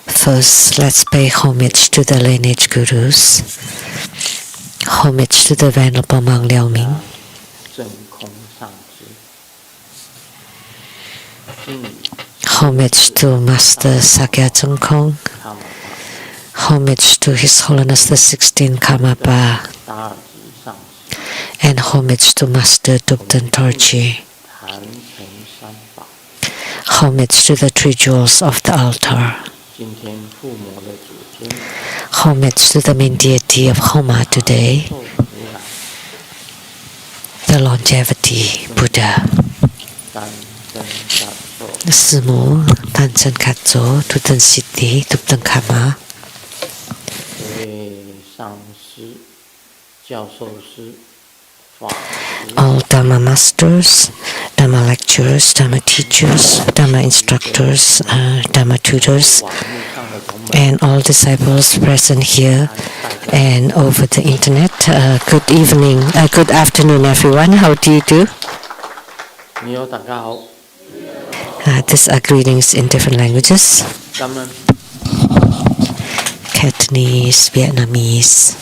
First, let's pay homage to the lineage gurus, homage to the Venerable Monk Liao Ming, homage to Master Sakya Chung Kong, homage to His Holiness the 16th Karmapa, and homage to Master Dukden Torji. Homage to the three jewels of the altar. Homage to the main deity of Homa today, the longevity Buddha. Sư Mẫu Tan Chân Khát Chố Tu Tân Siddhi Tu Tân Khama. All Dharma masters, Dharma lecturers, Dharma teachers, Dharma instructors, Dharma tutors, and all disciples present here and over the internet. Good evening, good afternoon, everyone. How do you do? These are greetings in different languages: Cantonese, Vietnamese,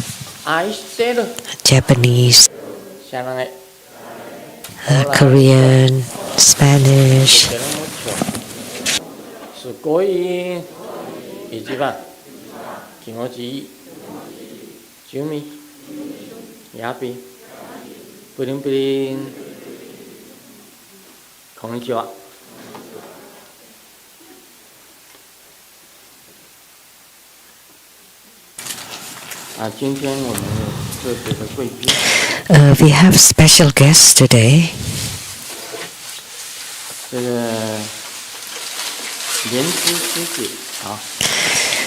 Japanese, Korean, Spanish. We have special guests today.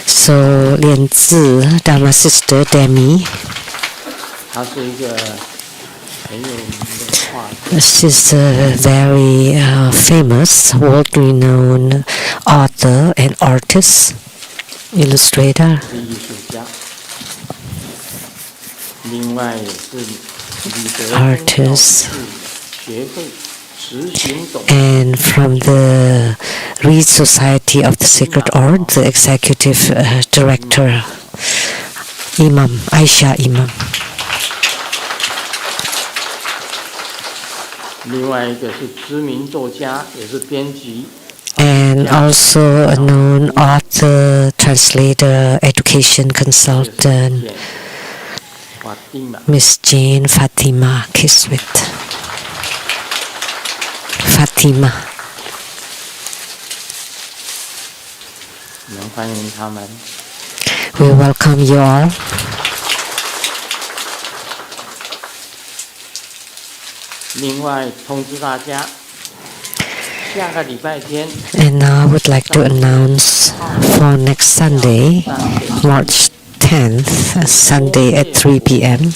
So Lian Zi, Dharma sister Demi. She's a very famous, world-renowned author and artist, illustrator. Artist. And from the Reed Society of the Sacred Art, the executive director, Imam, Aisha Imam. And also a known author, translator, education consultant, Miss Jane Fatima Kiswit. Fatima. We welcome you all. And now I would like to announce for next Sunday, March 10th, Sunday at 3 p.m.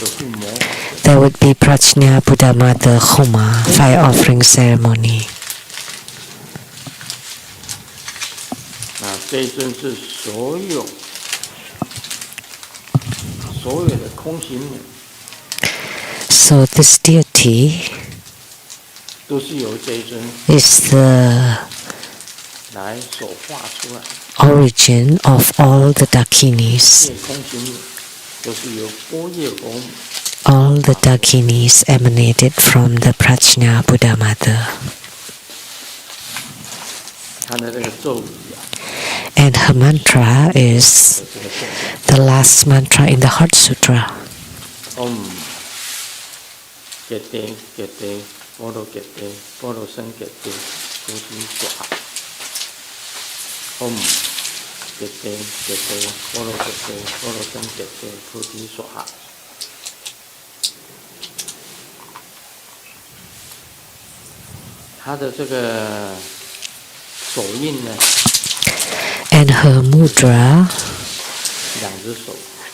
there would be Prajna Buddha Mother Homa fire offering ceremony. So this deity is the origin of all the Dakinis. All the Dakinis emanated from the Prajna Buddha Mother. And her mantra is the last mantra in the Heart Sutra. Om Gete Gete Poro Gete Poro Sen Gete Puti Swaha. Om Gete Gete Poro Gete Poro Sen Gete Puti Swaha. And her mudra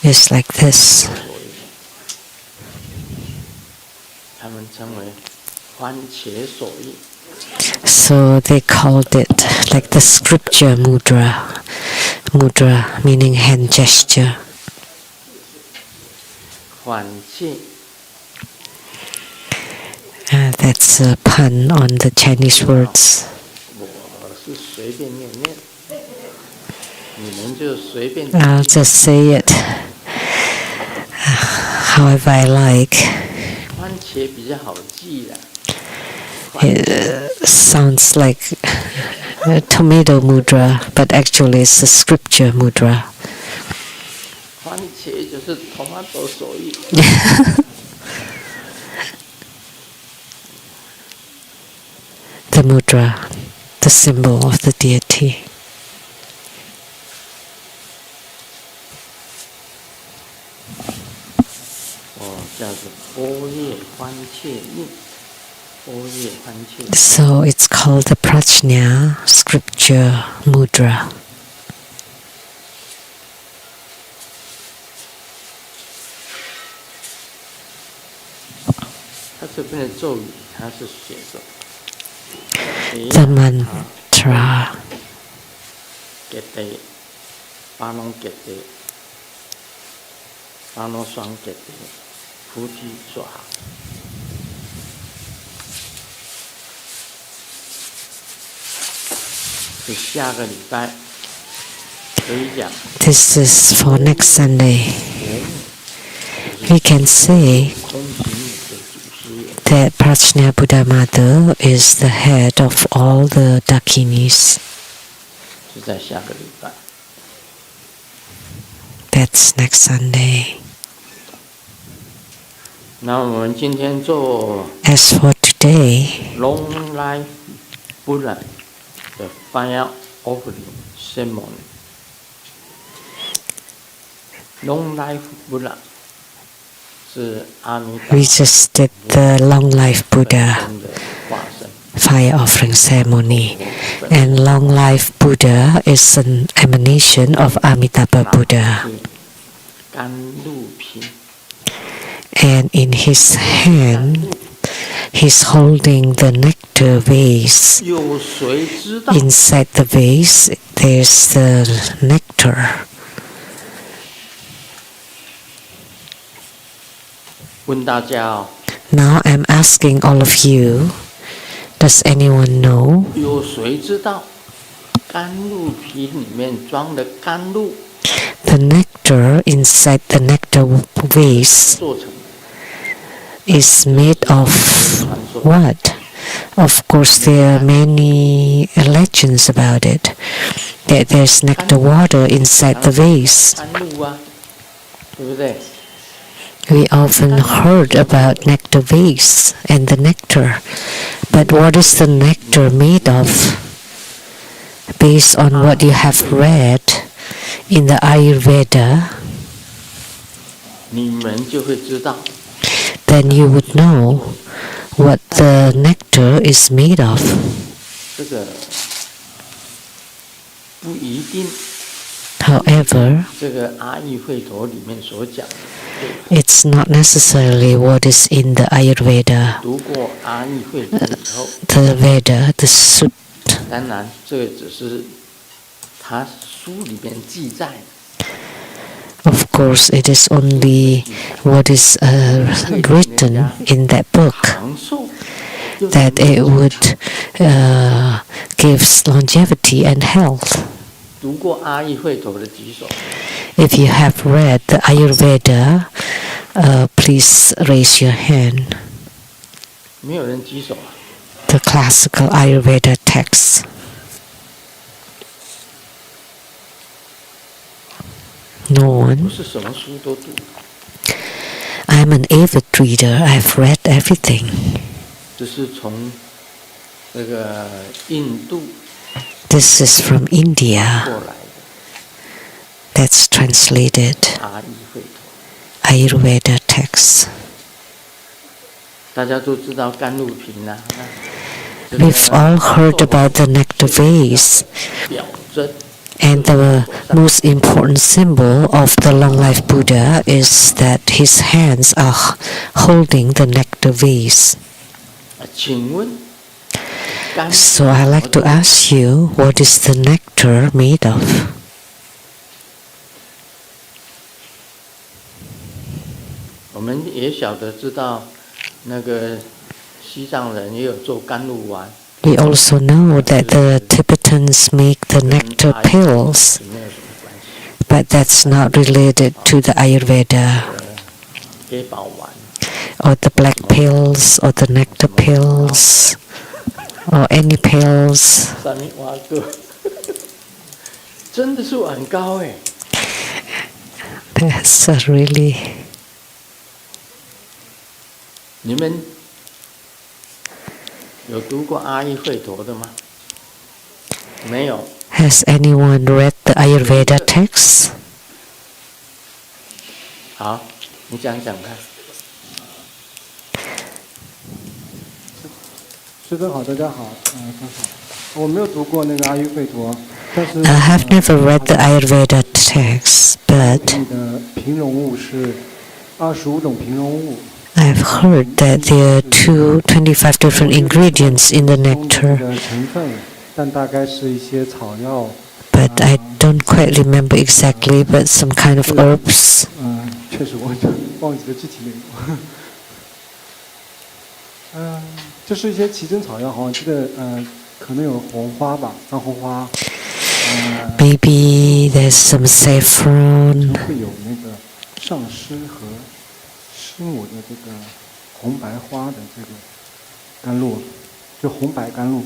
is like this. So they called it like the scripture mudra. Mudra meaning hand gesture. That's a pun on the Chinese words. I'll just say it however I like. It sounds like a tomato mudra, but actually it's a scripture mudra. The mudra, the symbol of the deity. So it's called the Prajna scripture mudra. The mantra. This is for next Sunday. We can say that Prajna Buddha Mother is the head of all the Dakinis. That's next Sunday. As for today, Long Life Buddha, the fire offering ceremony. Long Life Buddha. We just did the Long Life Buddha fire offering ceremony, and Long Life Buddha is an emanation of Amitabha Buddha. And in his hand, he's holding the nectar vase. Inside the vase, there's the nectar. Now I'm asking all of you, does anyone know? The nectar inside the nectar vase is made of what? Of course, there are many legends about it. That there's nectar water inside the vase. We often heard about nectar vase and the nectar, but what is the nectar made of? Based on what you have read in the Ayurveda, then you would know what the nectar is made of. However, it's not necessarily what is in the Ayurveda, the Veda, the Sutra. Of course, it is only what is written in that book, that it would gives longevity and health. If you have read the Ayurveda, please raise your hand. The classical Ayurveda text. No one. I'm an avid reader. I've read everything. This is from India. That's translated Ayurveda text. We've all heard about the nectar vase, and the most important symbol of the Long Life Buddha is that his hands are holding the nectar vase. So I'd like to ask you, what is the nectar made of? We also know that the Tibetans make the nectar pills, but that's not related to the Ayurveda, 给宝丸 or the black pills, or the nectar pills, or any pills. 上面挖个，真的是很高哎。 That's really. 你们有读过阿育吠陀的吗？没有。 Has anyone read the Ayurveda texts? 好，你讲讲看。师尊好，大家好，很好。我没有读过那个阿育吠陀，但是 I have never read the Ayurveda texts, but 你的平溶物是25种平溶物。 I've heard that there are 25 different ingredients in the nectar, 成分，但大概是一些草药。 but I don't quite remember exactly, but some kind of herbs. 确实我忘记了具体内容。就是一些奇珍草药，好像记得可能有红花吧，番红花。Maybe there's some saffron. 会有那个上师和师母的这个红白花的这个甘露，就红白甘露。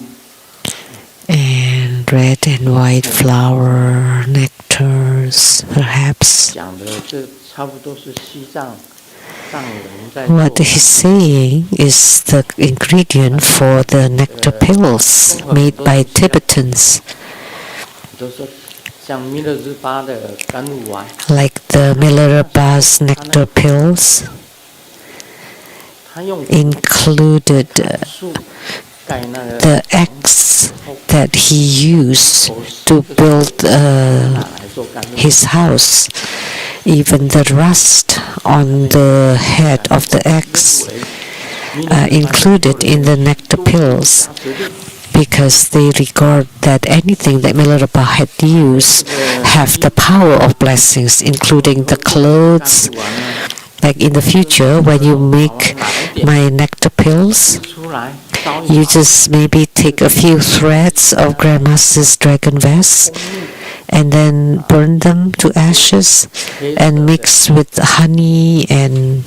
And red and white flower nectars, perhaps. 讲的这差不多是西藏藏人在做。 What he's saying is the ingredient for the nectar pills made by Tibetans, 就是说像弥勒日巴的甘露丸， like the Milarepa's nectar pills, 他用 included 树盖那个 the eggs that he used to build 来做甘露。 his house. Even the rust on the head of the eggs included in the nectar pills, because they regard that anything that Milarepa had used have the power of blessings, including the clothes. Like in the future, when you make my nectar pills, 出来烧一 you 烤 just maybe take a few threads of Grandmaster's dragon vest and then burn them to ashes and mix with honey and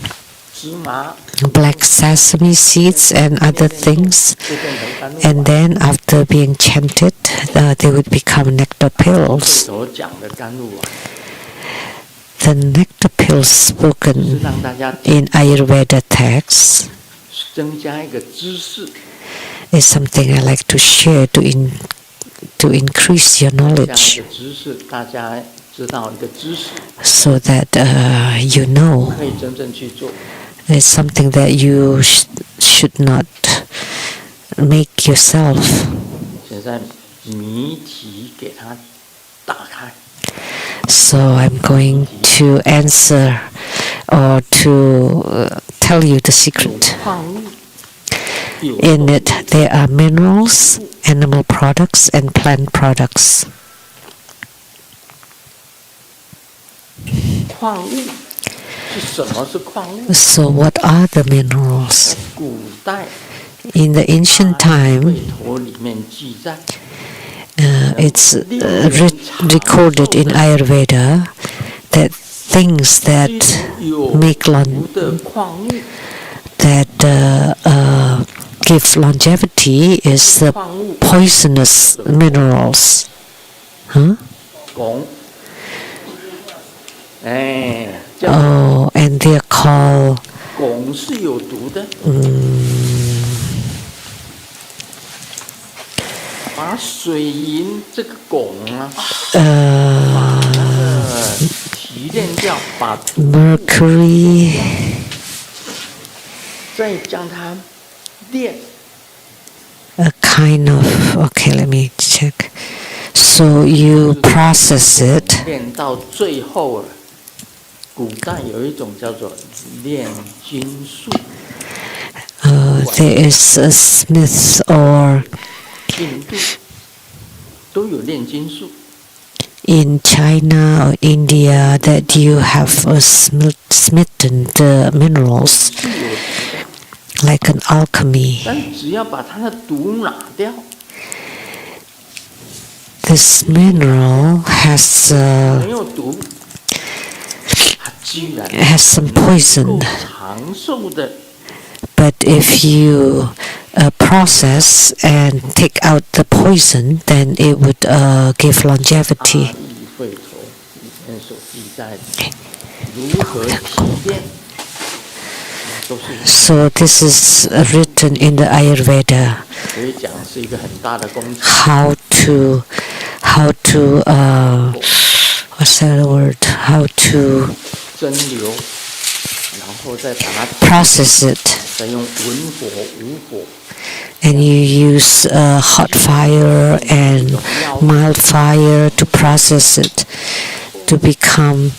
芝麻， black sesame seeds and other things. 就变成甘露 And 丸。 then after being chanted, they would become nectar pills. 所讲的甘露丸 The nectar pills 是 spoken 让大家 in Ayurveda texts 增加一个知识， is something I like to share to increase your 增加一 knowledge, 个知识，大家知道一个知识， so that you know 可以真正去做。 it's something that you should not make yourself. 现在谜题给它打开， So I'm going to answer or to tell you the 有 secret. 矿物，有 In it, there are minerals, animal products, and plant products. 矿物是什么是矿物？ So what are the minerals? 古代 In the ancient 《 time, 陀》里面记载， it's recorded in Ayurveda that things that 有 make 毒的矿物， that give longevity is the 矿物 poisonous minerals. Huh? 汞，哎，这样 Oh, and they're called 汞是有毒的。把水银这个汞啊，把那个提炼掉，把 mercury, 再将它炼， a kind of, okay, let me check. So you process it, 炼到最后了。古代有一种叫做炼金术， there is a smith or 印度都有炼金术。 in China or India that you have smitten the minerals. 是有毒的 like an alchemy. 但只要把它的毒拿掉， This mineral has 没有毒，它居然 has some 能够 poison. 长寿的。 But if you process and take out the poison, then it would give 阿 longevity. 育吠陀里面所记载的如何提炼，都是 So this is written in the Ayurveda 可以讲是一个很大的工程。 how to what's that word? How to 蒸馏，然后再把它 process it. 再用文火、武火， And you use hot fire and mild fire to process it to become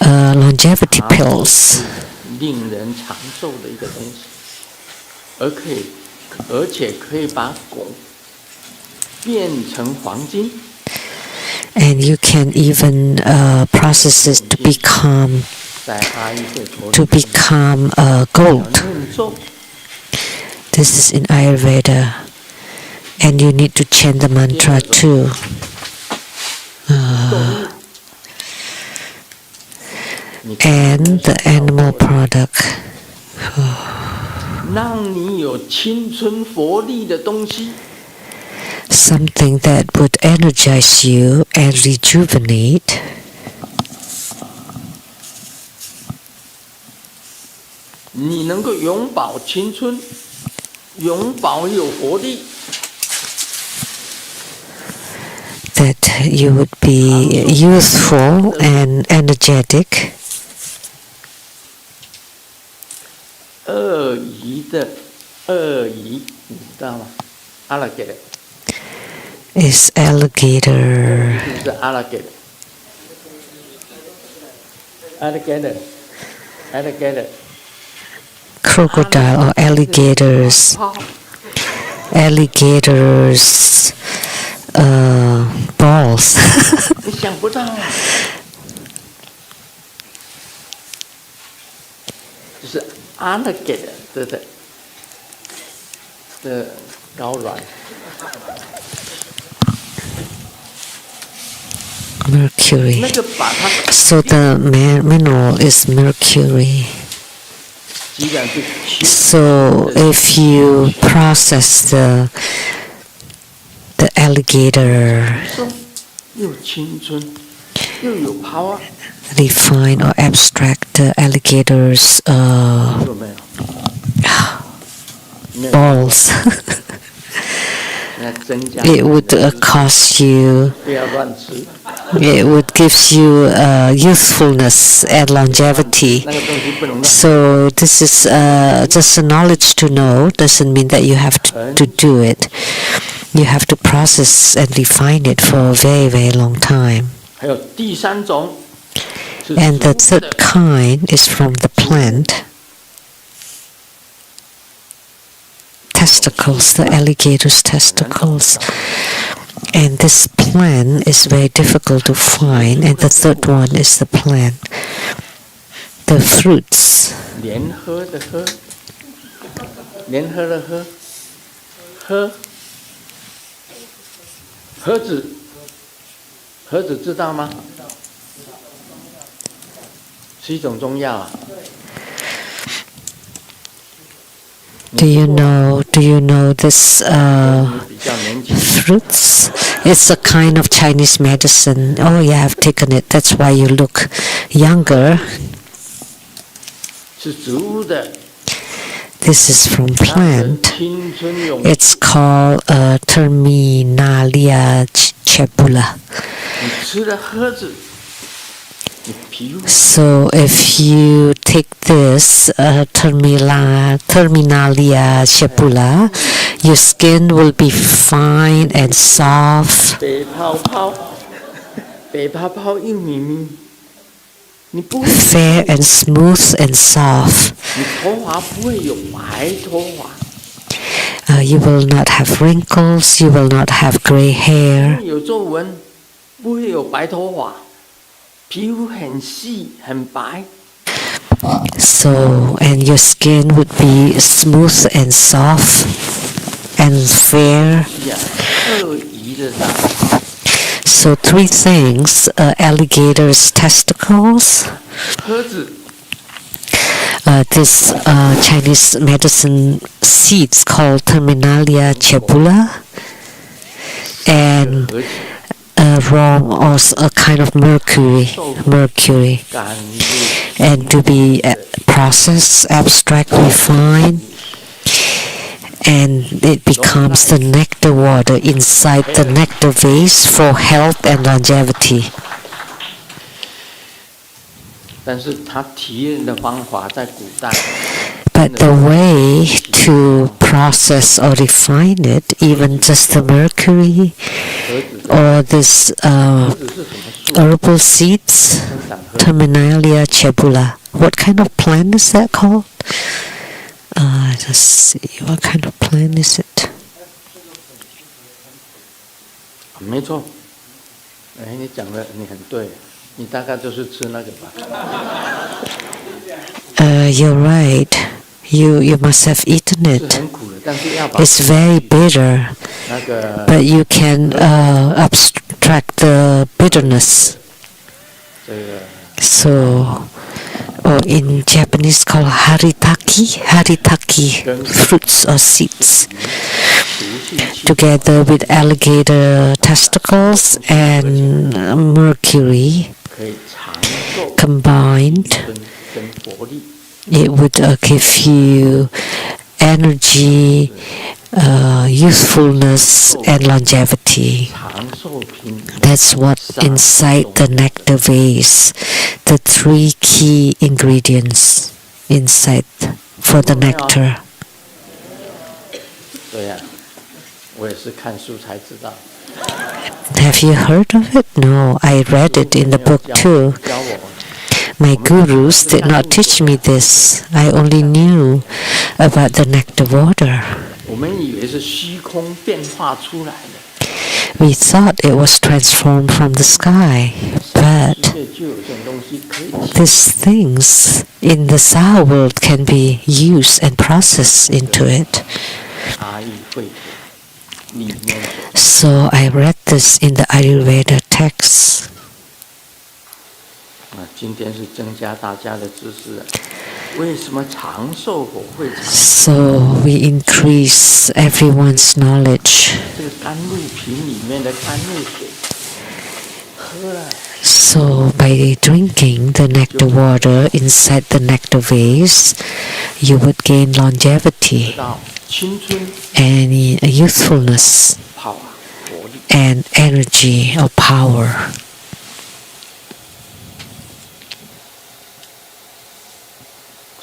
longevity pills. 令人长寿的一个东西，而且可以把汞变成黄金。 And you can even process it to 在阿育吠陀 become 要 gold. 念咒， This is in Ayurveda, and you need to chant the mantra too. 你看 And the animal product. 让你有青春活力的东西， Something that would energize you and rejuvenate. 你能够永葆青春，永葆有活力。 That you would be youthful and energetic. 鳄鱼的鳄鱼，你知道吗？阿拉给的， Is alligator. 是不是阿拉给的？阿拉给的，阿拉给的。 Crocodile or alligators. 泡 Alligators balls. 你想不到，就是阿拉给的的睾卵， Mercury. 那个把它 So the mineral is mercury. 居然就去 So if you process the alligator 又青春又有 power， refine or abstract the alligator's 有没有？没有， balls, 那增加 it would cost you, 不要乱吃， it would give you youthfulness and longevity. 那个东西不能乱。 So this is just a knowledge to know, doesn't mean that you have to do it. You have to process and refine it for a very, very long time. 还有第三种，是 And the 植物 third 的 kind is from the plant. Testicles, the alligator's testicles. And this plant is very difficult to find. And the third one is the plant. The fruits. 联合的喝，联合的喝，喝，盒子，盒子知道吗？是一种中药啊。 Do you know this 你比较年轻， fruits? It's a kind of Chinese medicine. Oh yeah, I've taken it. That's why you look younger. 是植物的， This is from 让人 plant. 青春永。 It's called Terminalia cebula. 你吃了盒子，你皮肤 So if you take this Terminalia cebula, your skin will be fine and soft. 白泡泡，白泡泡又咪咪，你不会， Fair and smooth and soft. 你头发不会有白头发， You will not have wrinkles. You will not have gray 不 hair. 会有皱纹，不会有白头发，皮肤很细很白。So, and your skin would be smooth and soft and fair. So 3 things: alligator's testicles, this Chinese medicine seeds called Terminalia cebula, and wrong also a kind of mercury, and to be processed, abstract, refined, and it becomes the nectar water inside the nectar vase for health and longevity. But the way to process or refine it, even just the mercury or this herbal seeds, Terminalia cebula. What kind of plant is that called? Let's see, what kind of plant is it? 没错，你讲的你很对，你大概就是吃那个吧。You're right. You must have eaten it. It's very bitter, but you can abstract the bitterness. So, in Japanese called haritaki, fruits or seeds, together with alligator testicles and mercury combined. It would give you energy, youthfulness, and longevity. That's what inside the nectar vase, the 3 key ingredients inside for the nectar. Have you heard of it? No, I read it in the book too. My gurus did not teach me this. I only knew about the nectar water. We thought it was transformed from the sky, but these things in the Saha world can be used and processed into it. So I read this in the Ayurveda text. So we increase everyone's knowledge. So by drinking the nectar water inside the nectar vase, you would gain longevity and youthfulness and energy or power.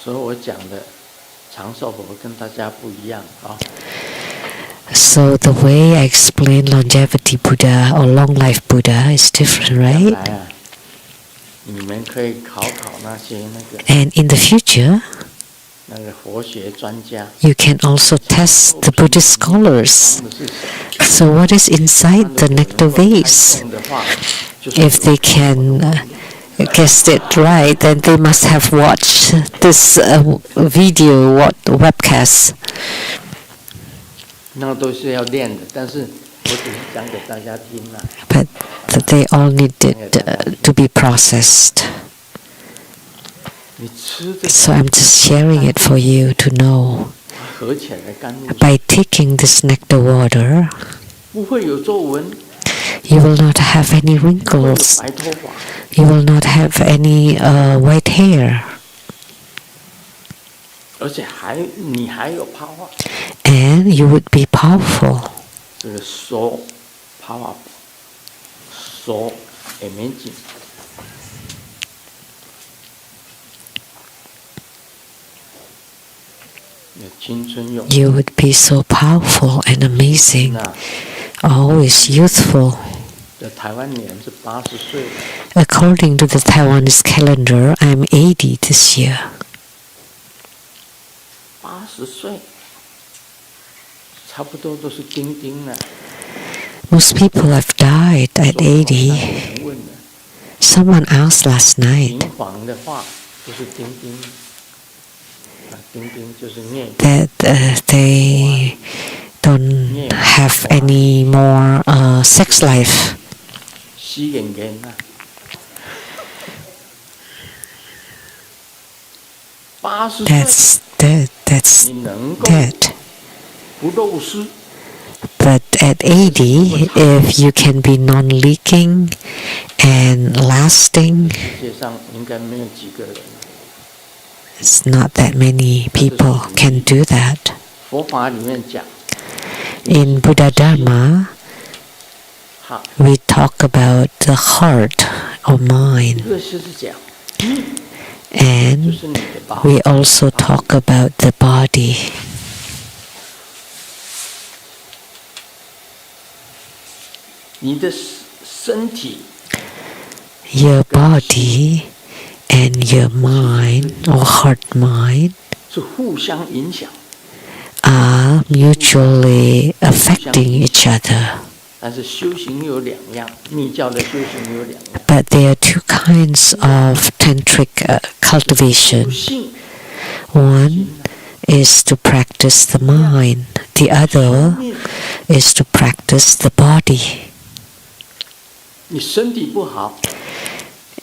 So the way I explain longevity Buddha or long life Buddha is different, right? And in the future, you can also test the Buddhist scholars. So what is inside the nectar vase? If they can guessed it right, then they must have watched this video, webcast. But they all needed to be processed. So I'm just sharing it for you to know. By taking this nectar water, you will not have any wrinkles. You will not have any white hair. And you would be powerful. You would be so powerful and amazing, always youthful. According to the Taiwanese calendar, I'm 80 this year. Most people have died at 80. Someone asked last night, that they don't have any more sex life. That's dead. But at 80, if you can be non-leaking and lasting, it's not that many people can do that. In Buddha Dharma, we talk about the heart or mind. And we also talk about the body. Your body and your mind or heart-mind are mutually affecting each other. But there are two kinds of tantric cultivation. One is to practice the mind. The other is to practice the body.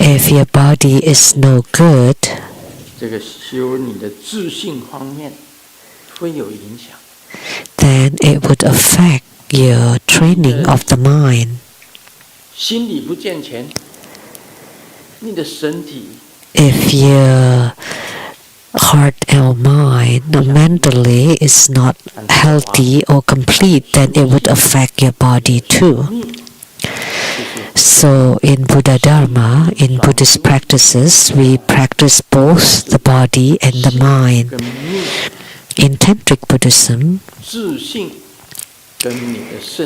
If your body is no good, then it would affect your training of the mind. If your heart or mind mentally is not healthy or complete, then it would affect your body too. So in Buddha Dharma, in Buddhist practices, we practice both the body and the mind. In Tantric Buddhism,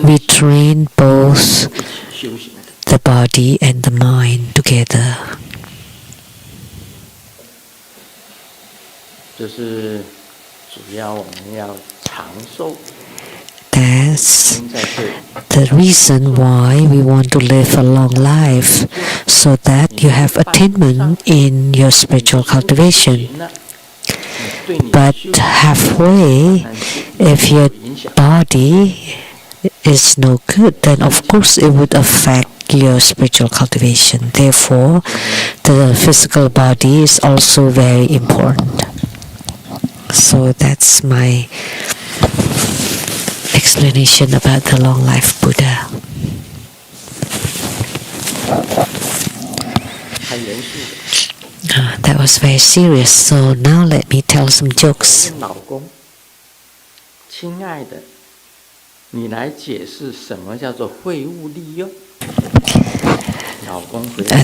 we train both the body and the mind together. That's the reason why we want to live a long life, so that you have attainment in your spiritual cultivation. But halfway, if your body is no good, then of course it would affect your spiritual cultivation. Therefore, the physical body is also very important. So that's my explanation about the long life Buddha. That was very serious. So now let me tell some jokes.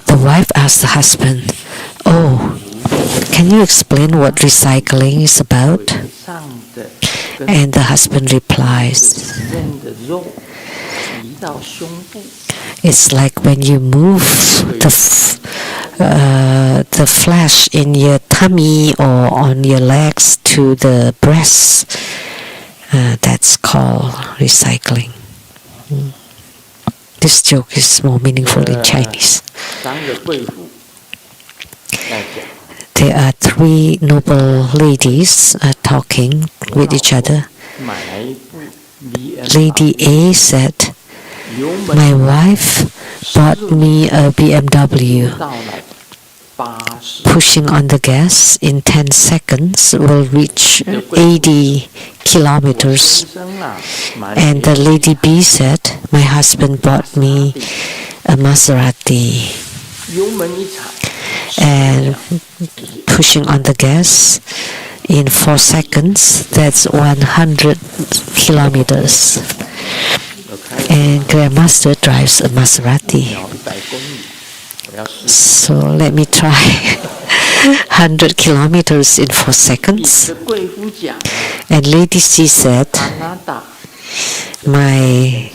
The wife asked the husband, "Oh, can you explain what recycling is about?" And the husband replies, "It's like when you move the flesh in your tummy or on your legs to the breasts. That's called recycling." This joke is more meaningful in Chinese. There are three noble ladies talking with each other. Lady A said, "My wife bought me a BMW. Pushing on the gas in 10 seconds will reach 80 kilometers. And the lady B said, "My husband bought me a Maserati. And pushing on the gas in 4 seconds, that's 100 kilometers. And Grandmaster drives a Maserati. So let me try 100 kilometers in 4 seconds." And Lady C said, "My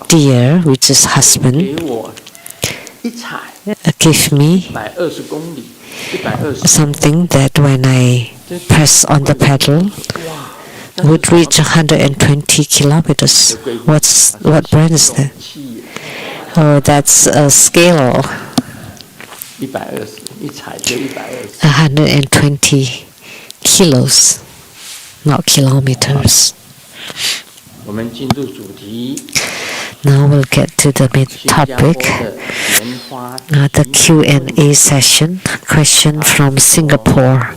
dear," which is husband, "give me something that when I press on the pedal would reach 120 kilometers. What brand is that?" "Oh, that's a scale." 120，一踩就120。120 kilos, not kilometers. 我们进入主题。Now we'll get to the main topic, the Q&A session. Question from Singapore.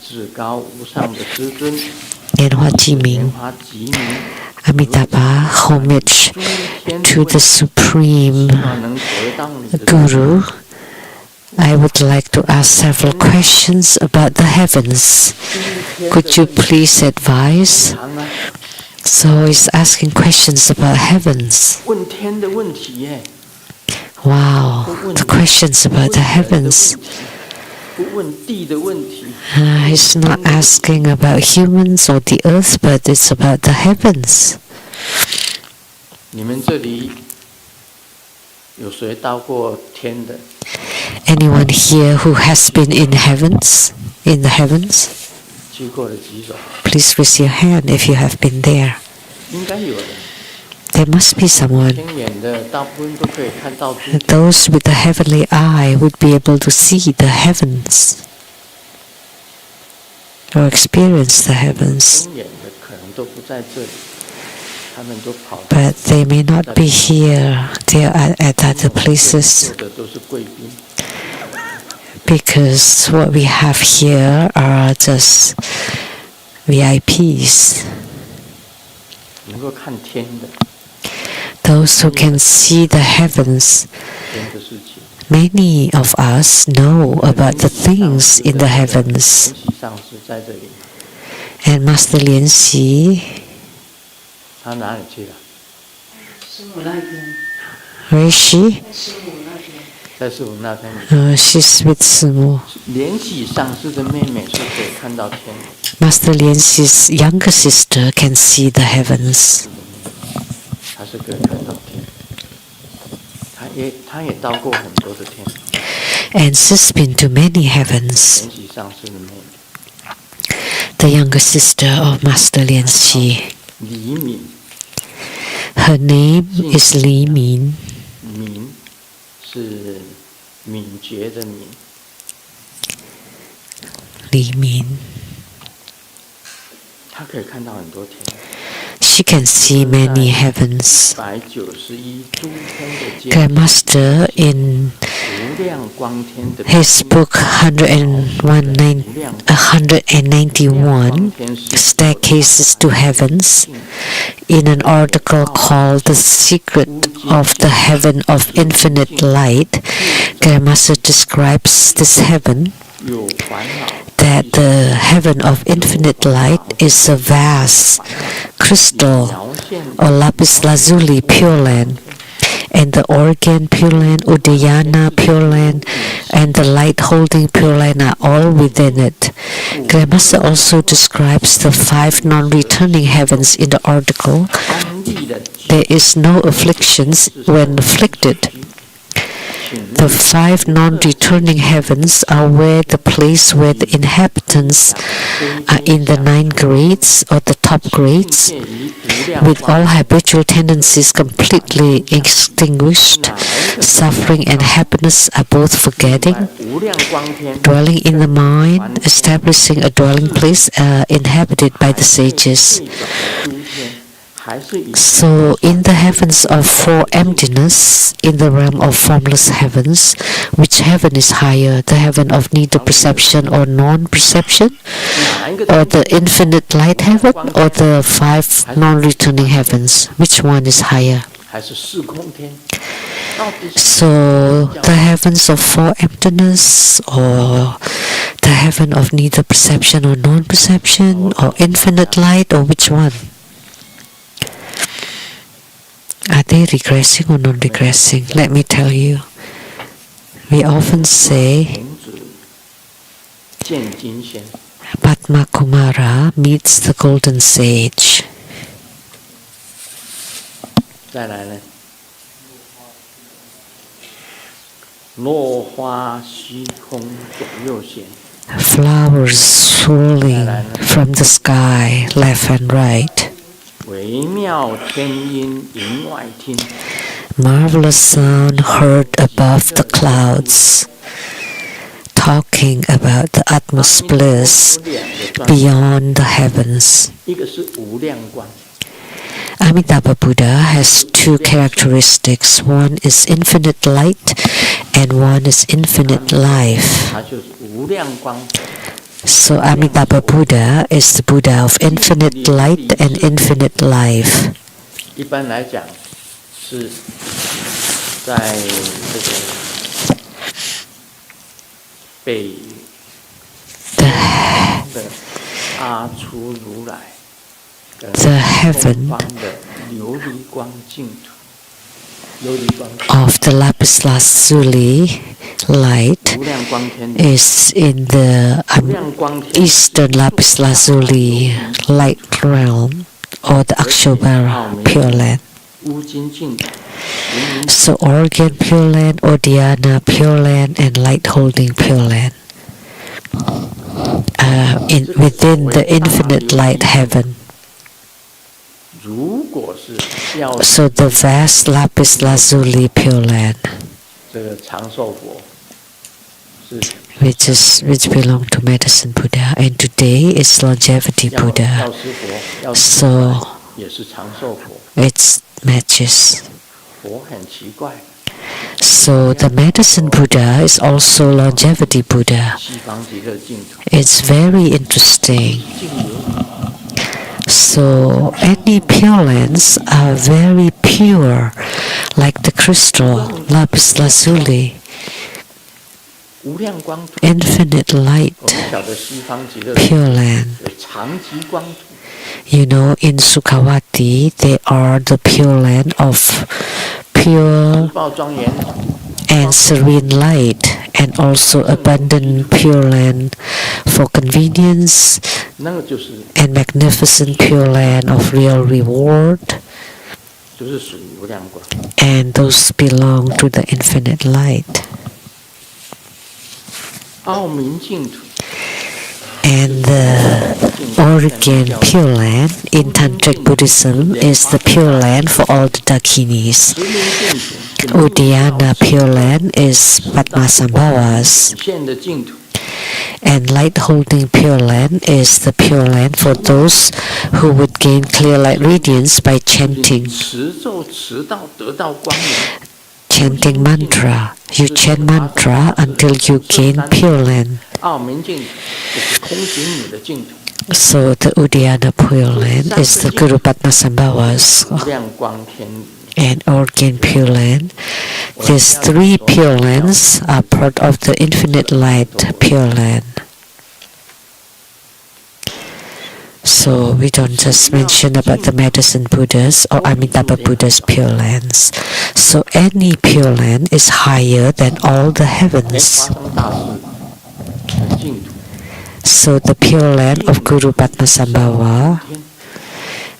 至高无上的师尊，莲花记名 Amitabha, homage to the Supreme Guru. I would like to ask several questions about the heavens. Could you please advise? So he's asking questions about heavens. 问天的问题耶。Wow, the questions about the heavens. 不问地的问题。He's not asking about humans or the earth, but it's about the heavens. 你们这里有谁到过天的？ Anyone here who has been in heavens? In the heavens? 去过的举手。 Please raise your hand if you have been there. 应该有的。 There must be someone. 天眼的大部分都可以看到。 Those with the heavenly eye would be able to see the heavens or experience the heavens. 天眼的可能都不在这里，他们都跑。 But they may not be here. They are at other places. 有的都是贵宾。 Because what we have here are just VIPs. 能够看天的。 Those who can see the heavens. 天的事情。 Many of us know about the things in the heavens. 上师在这里。 And Master Lian Xi. 他哪里去了？ Where is she? 在师父那边。 She's with Sumo. 莲喜上师的妹妹是可以看到天的。 Master Lian Xi's younger sister can see the heavens. 她是可以看到天。她也到过很多的天。 And she's been to many heavens. 莲喜上师的妹妹。 The younger sister of Master Lian Xi. 李敏。 Her name is Li Min. 敏是敏捷的敏。 Li Min. 她可以看到很多天。 She can see many heavens. 191诸天的间。 Grandmaster in 无量光天的。 his book 191 Staircases to Heavens, in an article called The Secret of the Heaven of Infinite Light, Grandmaster describes this heaven, 有烦恼。 that the heaven of infinite light is a vast crystal or lapis lazuli pure land, and the organ pure land, Udayana pure land, and the light-holding pure land are all within it. Grandmaster also describes the 5 non-returning heavens in the article. There is no afflictions when afflicted. The 5 non-returning heavens are where the place where the inhabitants are in the 9 grades or the top grades, with all habitual tendencies completely extinguished. Suffering and happiness are both forgetting. Dwelling in the mind, establishing a dwelling place inhabited by the sages. So in the heavens of 4 emptiness, in the realm of formless heavens, which heaven is higher, the heaven of neither perception or non-perception, or the infinite light heaven, or the 5 non-returning heavens? Which one is higher? So the heavens of 4 emptiness, or the heaven of neither perception or non-perception, or infinite light, or which one? Are they regressing or non-regressing? Let me tell you. We often say Padma Kumara meets the golden sage. 再来呢？落花虚空左右闲。 Flowers swirling from the sky, left and right. 微妙天音云外听。 Marvelous sound heard above the clouds. talking about the utmost bliss beyond the heavens. 一个是无量光。 Amitabha Buddha has two characteristics. One is infinite light and one is infinite life. 它就是无量光。 So Amitabha Buddha is the Buddha of infinite light and infinite life. 一般来讲是在这个北的阿出如来。 The heaven of the lapis lazuli light is in the eastern lapis lazuli light realm, or the Akshobhara Pure Land. So Organ Pure Land, Odhyana Pure Land, and Light Holding Pure Land within the infinite light heaven. So the vast lapis lazuli Pure Land, which belong to Medicine Buddha, and today is Longevity Buddha. So it matches. So the Medicine Buddha is also Longevity Buddha. It's very interesting. So any Pure Lands are very pure, like the crystal, lapis lazuli. Infinite light, Pure Land. You know, in Sukhavati, they are the Pure Land of pure and serene light, and also abundant Pure Land for convenience, and magnificent Pure Land of real reward, and those belong to the infinite light. And the Organ Pure Land in Tantric Buddhism is the Pure Land for all the Dakinis. Udhyana Pure Land is Padmasambhavas. And Light Holding Pure Land is the Pure Land for those who would gain clear light radiance by chanting. Chanting mantra. You chant mantra until you gain Pure Land. So the Udhyana Pure Land is the Guru Padmasambhavas and Organ Pure Land. These three Pure Lands are part of the Infinite Light Pure Land. So we don't just mention about the Medicine Buddhas or Amitabha Buddha's Pure Lands. So any Pure Land is higher than all the heavens. So the Pure Land of Guru Padmasambhava,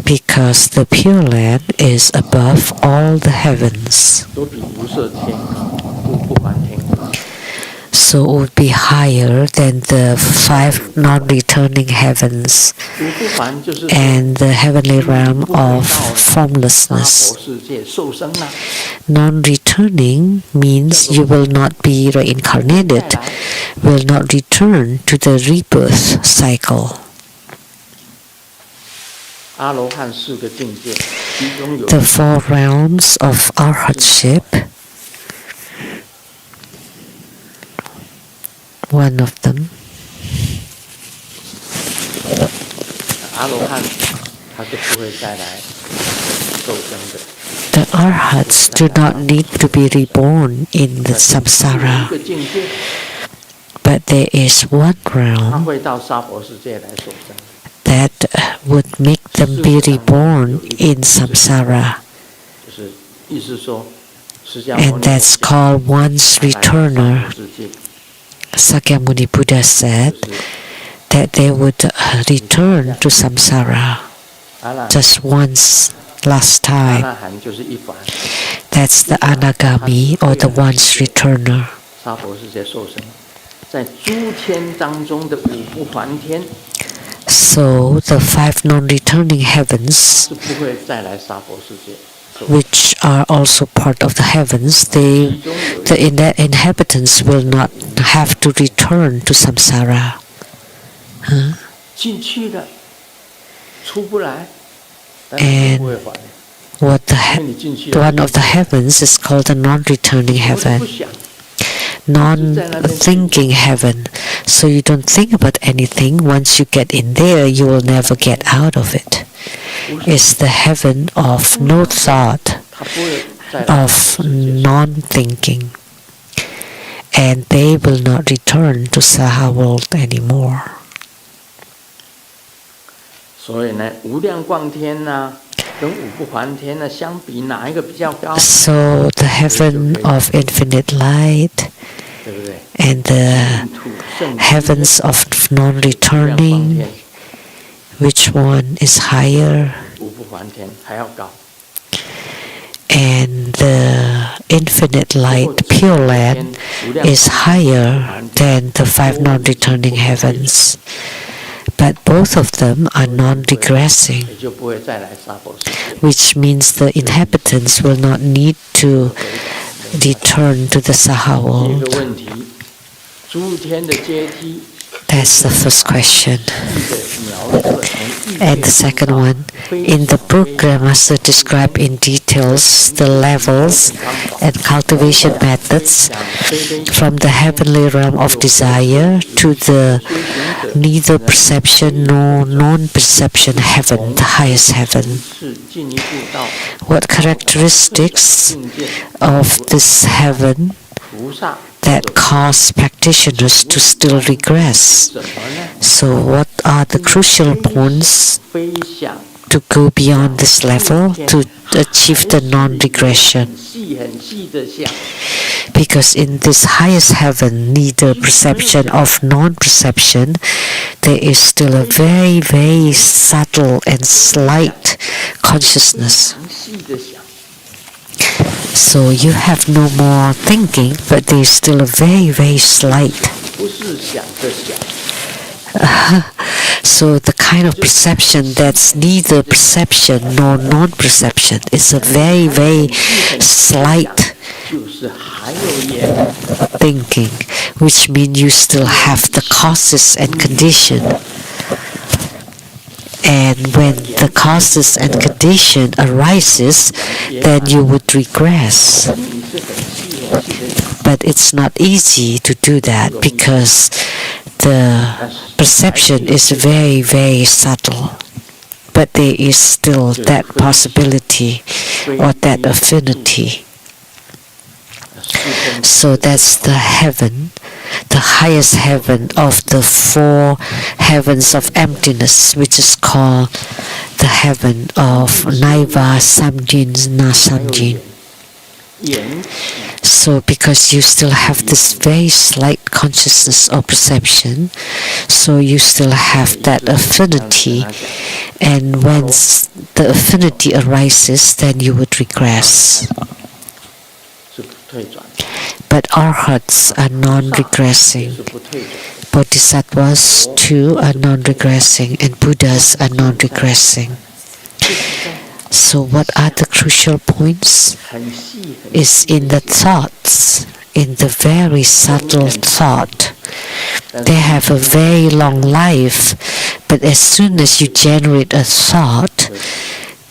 because the Pure Land is above all the heavens. So it would be higher than the 5 non-returning heavens and the heavenly realm of formlessness. Non-returning means you will not be reincarnated, will not return to the rebirth cycle. The 4 realms of arhatship, one of them. The arhats do not need to be reborn in the samsara, but there is one realm that would make them be reborn in samsara, and that's called one's returner. Sakyamuni Buddha said that they would return to samsara just once, last time. That's the anagami, or the one's returner. So the 5 non-returning heavens which are also part of the heavens, the inhabitants will not have to return to samsara. And one of the heavens is called the non-returning heaven, non-thinking heaven. So you don't think about anything. Once you get in there, you will never get out of it. It's the heaven of no thought, of non-thinking. And they will not return to Saha world anymore. So the heaven of infinite light and the heavens of non-returning, which one is higher? And the infinite light, Pure Land, is higher than the 5 non-returning heavens. But both of them are non-regressing, which means the inhabitants will not need to return to the Saha world. That's the first question. And the second one, in the book, Grandmaster described in details the levels and cultivation methods from the heavenly realm of desire to the neither perception nor non-perception heaven, the highest heaven. What characteristics of this heaven that cause practitioners to still regress? So what are the crucial points to go beyond this level to achieve the non-regression? Because in this highest heaven, neither perception of non-perception, there is still a very, very subtle and slight consciousness. So you have no more thinking, but there is still a very, very slight. So the kind of perception that's neither perception nor non-perception is a very, very slight thinking, which means you still have the causes and condition. And when the causes and condition arises, then you would regress. But it's not easy to do that because the perception is very, very subtle. But there is still that possibility or that affinity. So that's the heaven, the highest heaven of the 4 heavens of emptiness, which is called the heaven of Naiva Samjin Na Samjin. So because you still have this very slight consciousness or perception, so you still have that affinity, and once the affinity arises, then you would regress. But arhats are non-regressing. Bodhisattvas too are non-regressing, and Buddhas are non-regressing. So what are the crucial points? Is in the thoughts, in the very subtle thought. They have a very long life, but as soon as you generate a thought,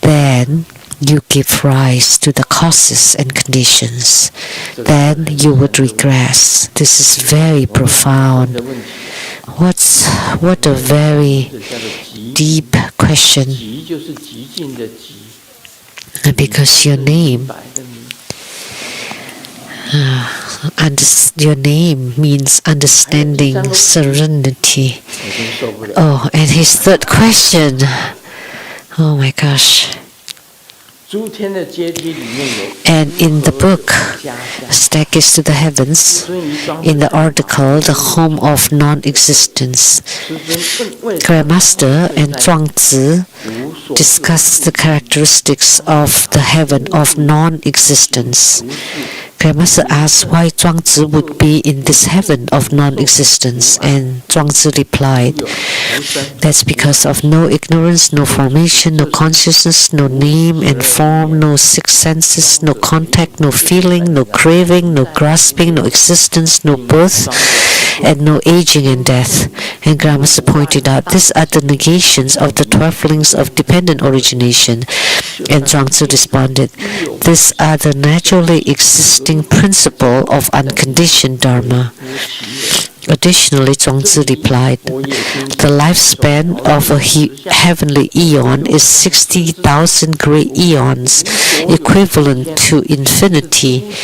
then you give rise to the causes and conditions. Then you would regress. This is very profound. What a very deep question. Because your name, your name means understanding, serenity. Oh, and his third question. Oh my gosh. And in the book, Staircase to the Heavens, in the article, The Home of Non-Existence, Grandmaster and Zhuangzi discuss the characteristics of the heaven of non-existence. Grandmaster asked why Zhuangzi would be in this heaven of non-existence, and Zhuangzi replied, that's because of no ignorance, no formation, no consciousness, no name and form, no six senses, no contact, no feeling, no craving, no grasping, no existence, no birth, and no aging and death. And Grandmaster pointed out, these are the negations of the 12 links of dependent origination. And Zhuangzi responded, these are the naturally existing principle of unconditioned Dharma. Additionally, Zhuangzi replied, the lifespan of a heavenly eon is 60,000 great eons, equivalent to infinity.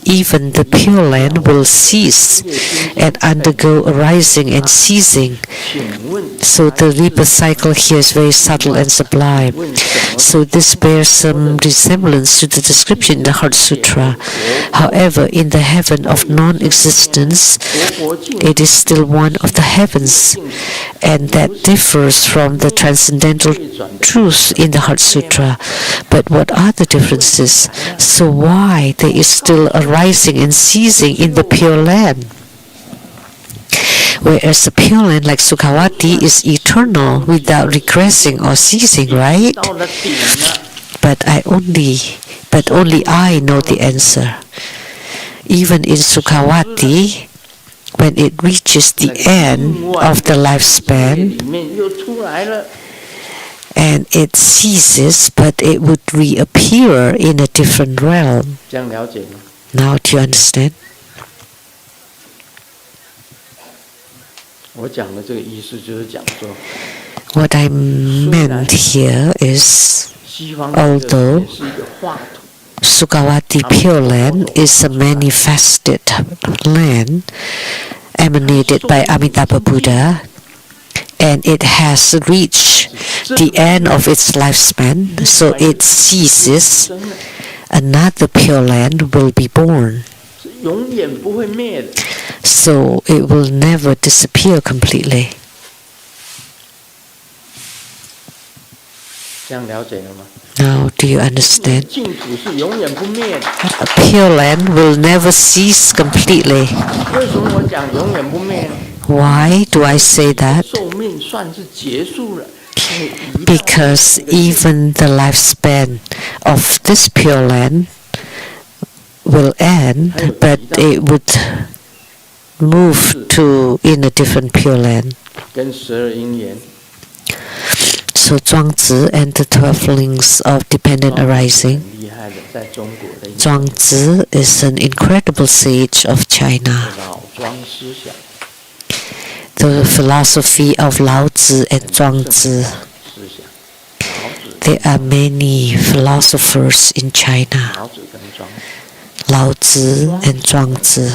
Even the Pure Land will cease and undergo arising and ceasing. So the rebirth cycle here is very subtle and sublime. So this bears some resemblance to the description in the Heart Sutra. However, in the heaven of non-existence, it is still one of the heavens, and that differs from the transcendental truth in the Heart Sutra. But what are the differences? So why there is still arising and ceasing in the Pure Land? Whereas the Pure Land, like Sukhavati, is eternal without regressing or ceasing, right? But only I know the answer. Even in Sukhavati, when it reaches the end of the lifespan and it ceases, but it would reappear in a different realm. Now do you understand? What I meant here is, although Sukhavati Pure Land is a manifested land emanated by Amitabha Buddha, and it has reached the end of its lifespan, so it ceases, another Pure Land will be born. So it will never disappear completely. Now, do you understand? A Pure Land will never cease completely. Why do I say that? Because even the lifespan of this Pure Land will end, but it would move to in a different Pure Land. So Zhuangzi and the 12 links of dependent arising. Zhuangzi is an incredible sage of China. The philosophy of Lao Tzu and Zhuangzi. There are many philosophers in China. Lao Tzu and Zhuangzi.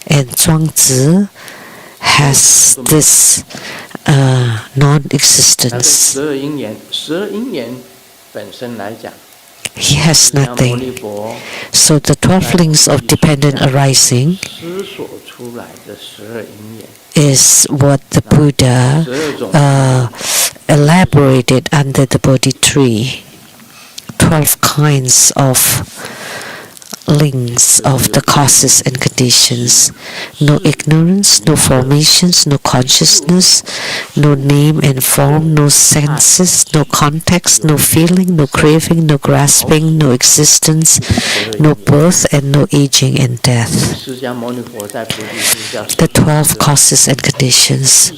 And Zhuangzi has this non-existence. He has nothing. So the 12 links of dependent arising is what the Buddha elaborated under the Bodhi tree. 12 kinds of links of the causes and conditions. No ignorance, no formations, no consciousness, no name and form, no senses, no context, no feeling, no craving, no grasping, no existence, no birth, and no aging and death. The 12 causes and conditions.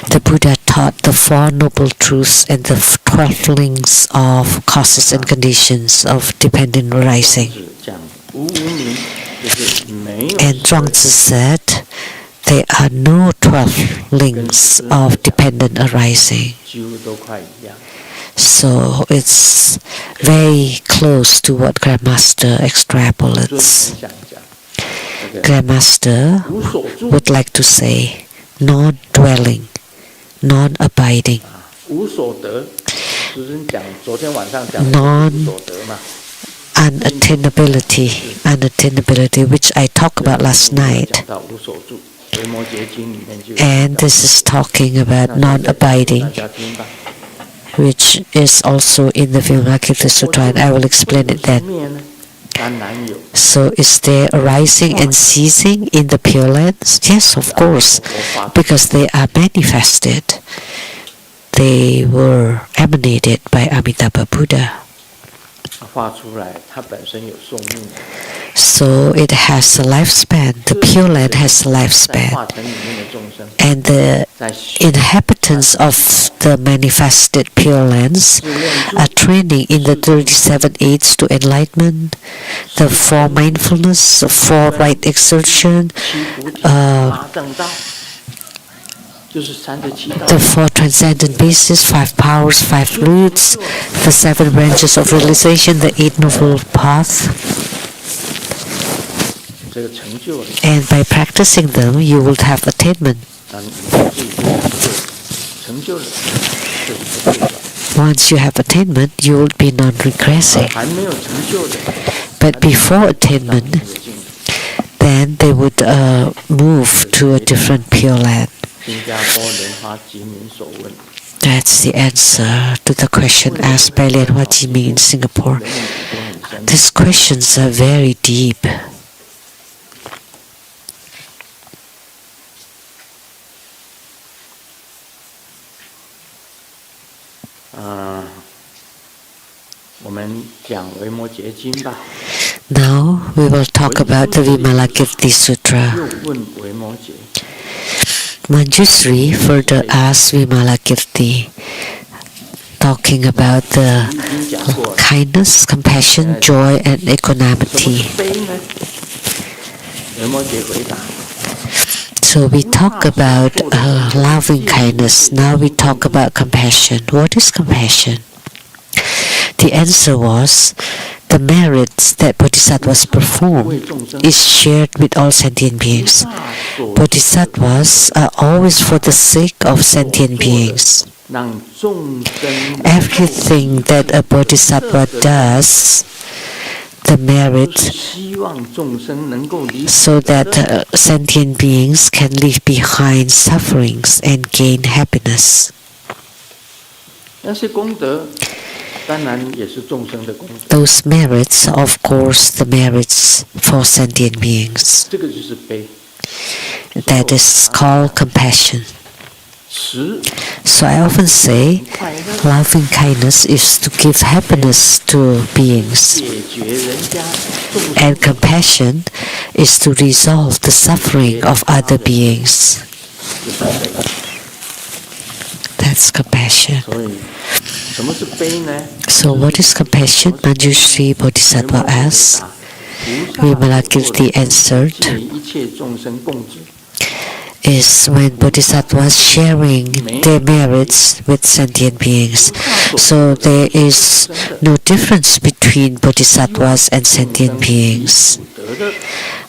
The Buddha taught the Four Noble Truths and the 12 links of causes and conditions of dependent arising. And Zhuangzi said there are no 12 links of dependent arising. So it's very close to what Grandmaster extrapolates. Grandmaster would like to say non-dwelling, non-abiding, unattainability, which I talked about last night. And this is talking about non-abiding. which is also in the Vimalakirti Sutra, and I will explain it then. So is there arising and ceasing in the Pure Lands? Yes, of course, because they are manifested. They were emanated by Amitabha Buddha. So it has a lifespan. The Pure Land has a lifespan. And the inhabitants of the manifested Pure Lands are training in the 37 aids to enlightenment, the 4 mindfulness, the 4 right exertion, the 4 transcendent bases, 5 powers, 5 roots, the 7 branches of realization, the 8 noble paths. And by practicing them, you will have attainment. Once you have attainment, you will be non-regressing. But before attainment, then they would move to a different Pure Land. That's the answer to the question asked by Lianhua Jimi in Singapore. These questions are very deep. Now we will talk about the Vimalakirti Sutra. Manjusri further asked Vimalakirti, talking about the kindness, compassion, joy, and equanimity. So we talk about loving kindness. Now we talk about compassion. What is compassion? The answer was, the merits that bodhisattvas perform is shared with all sentient beings. Bodhisattvas are always for the sake of sentient beings. Everything that a bodhisattva does, the merit, so that sentient beings can leave behind sufferings and gain happiness. Those merits are, of course, the merits for sentient beings. That is called compassion. So I often say, loving kindness is to give happiness to beings, and compassion is to resolve the suffering of other beings. That's compassion. So what is compassion? Manjushri Bodhisattva asked. Vimalakirti answered, is when bodhisattvas sharing their merits with sentient beings. So there is no difference between bodhisattvas and sentient beings.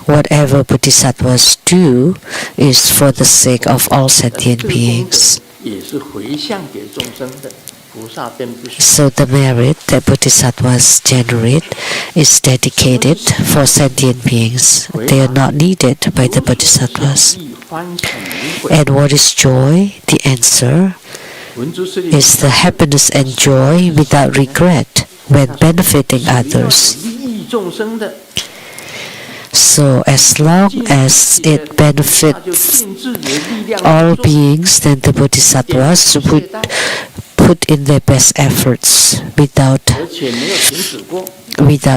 Whatever bodhisattvas do is for the sake of all sentient beings. So the merit that bodhisattvas generate is dedicated for sentient beings. They are not needed by the bodhisattvas. And what is joy? The answer is the happiness and joy without regret when benefiting others. So as long as it benefits all beings, then the bodhisattvas would put in their best efforts without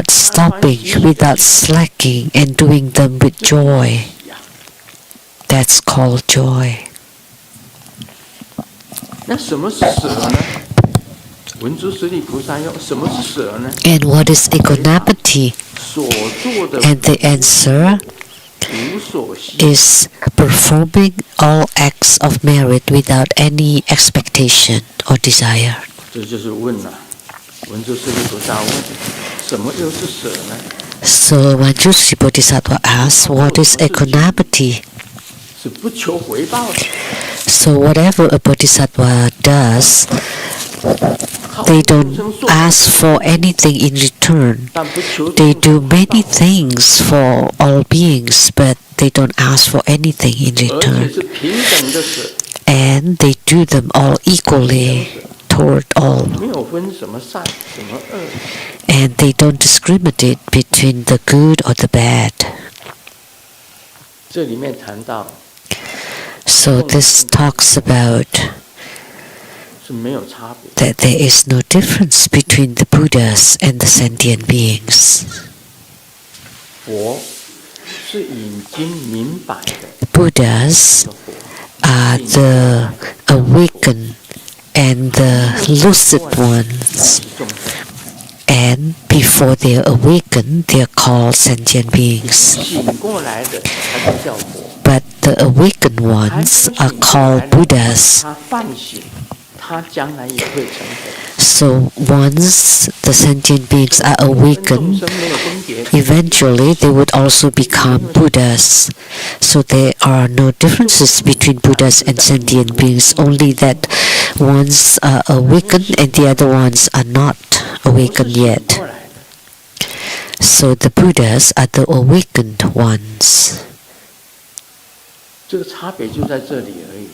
stopping, without slacking, and doing them with joy. That's called joy. And what is equanimity? And the answer is performing all acts of merit without any expectation or desire. So Manjushri Bodhisattva asks, what is equanimity? So whatever a bodhisattva does, they don't ask for anything in return. They do many things for all beings, but they don't ask for anything in return. And they do them all equally toward all. 没有分什么善什么恶。 And they don't discriminate between the good or the bad. 这里面谈到 So this talks about 是没有差别。 that there is no difference between the Buddhas and the sentient beings. 佛是已经明白的。 Buddhas are the awakened and the lucid ones. And before they are awakened, they are called sentient beings. 醒过来的才叫佛。 But the awakened ones are called Buddhas. 他泛醒，他将来也会成佛。 So once the sentient beings are 跟众 awakened, 生没有分别。 eventually they would also become Buddhas. So there are no differences between Buddhas and sentient beings, only that ones are awakened and the other ones are not awakened yet. So the Buddhas are the awakened ones. 这个差别就在这里而已。